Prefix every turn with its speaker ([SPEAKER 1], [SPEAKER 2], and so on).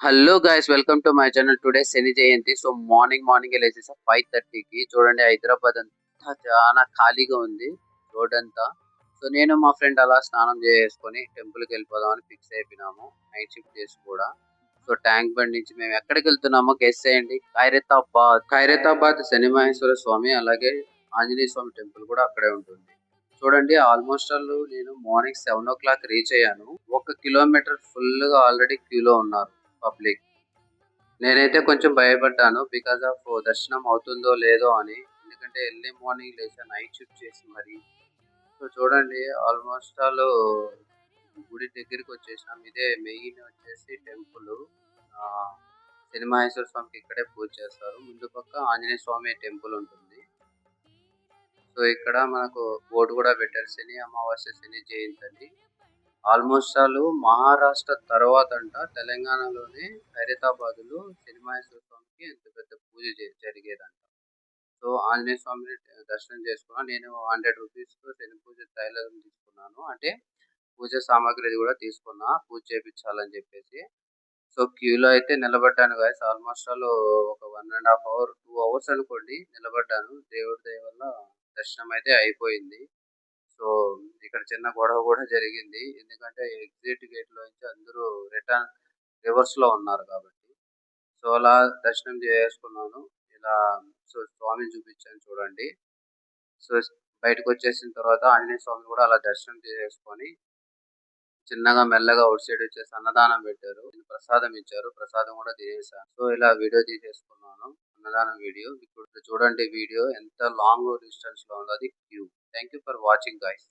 [SPEAKER 1] Hello guys, welcome to my channel. Today Shani Jayanti. So morning లేచేసా 5:30కి. చూడండి, హైదరాబాద్ అంతా చాలా ఖాళీగా ఉంది రోడ్ అంతా. సో నేను మా ఫ్రెండ్ అలా స్నానం చేసుకొని టెంపుల్కి వెళ్ళిపోదామని ఫిక్స్ అయిపోయినాము. నైట్ షిఫ్ట్ చేసి కూడా. సో ట్యాంక్ బండ్ నుంచి మేము ఎక్కడికి వెళ్తున్నామో గెస్ చేయండి. ఖైరతాబాద్ శని మహేశ్వర స్వామి, అలాగే ఆంజనేయ స్వామి టెంపుల్ కూడా అక్కడే ఉంటుంది. చూడండి, ఆల్మోస్ట్ ఆల్ నేను మార్నింగ్ 7 o'clock రీచ్ అయ్యాను. 1 కిలోమీటర్ ఫుల్ గా ఆల్రెడీ క్యూలో ఉన్నారు పబ్లిక్. నేనైతే కొంచెం భయపడ్డాను బికాజ్ ఆఫ్ దర్శనం అవుతుందో లేదో అని. ఎందుకంటే ఎర్లీ మార్నింగ్ లేచా, నైట్ షిఫ్ట్ చేసి మరి. సో చూడండి, ఆల్మోస్ట్ ఆల్ గుడి దగ్గరికి వచ్చేసినాం. ఇదే మెయిన్ వచ్చేసి టెంపుల్. శని మహేశ్వర స్వామికి ఇక్కడే పూజ చేస్తారు. ముందు పక్క ఆంజనేయ స్వామి టెంపుల్ ఉంటుంది. సో ఇక్కడ మనకు బోర్డు కూడా పెట్టారు, శని అమావాస్య శని జయంతి అని. ఆల్మోస్ట్ ఆల్ మహారాష్ట్ర తర్వాత అంట తెలంగాణలోనే ఖైరతాబాద్లో శని మహేశ్వర స్వామికి ఎంత పెద్ద పూజ జరిగేదంట. సో ఆంజనేయ స్వామిని దర్శనం చేసుకున్నా. నేను 100 రూపీస్తో శని పూజ తైలం తీసుకున్నాను. అంటే పూజ సామాగ్రి కూడా తీసుకున్నా, పూజ చేయించాలని చెప్పేసి. సో క్యూలో అయితే నిలబడ్డాను గాయస్. ఆల్మోస్ట్ ఆల్ ఒక 1.5 hour 2 hours అనుకోండి నిలబడ్డాను. దేవుడి దయ వల్ల దర్శనం అయితే అయిపోయింది. సో ఇక్కడ చిన్న గొడవ కూడా జరిగింది. ఎందుకంటే ఎగ్జిట్ గేట్ లో నుంచి అందరూ రివర్స్ లో ఉన్నారు కాబట్టి. సో అలా దర్శనం చేసుకున్నాను. ఇలా సో స్వామిని చూపించాను చూడండి. సో బయటకు వచ్చేసిన తర్వాత ఆంజనేయ స్వామిని కూడా అలా దర్శనం చేసుకొని చిన్నగా మెల్లగా అవుట్ సైడ్ వచ్చేసి అన్నదానం పెట్టారు. ప్రసాదం ఇచ్చారు, ప్రసాదం కూడా తినేసాను. సో ఇలా వీడియో తీసేసుకున్నాను, అన్నదానం వీడియో. ఇప్పుడు చూడండి వీడియో ఎంత లాంగ్ డిస్టెన్స్ లో ఉందో అది Q. Thank you for watching guys.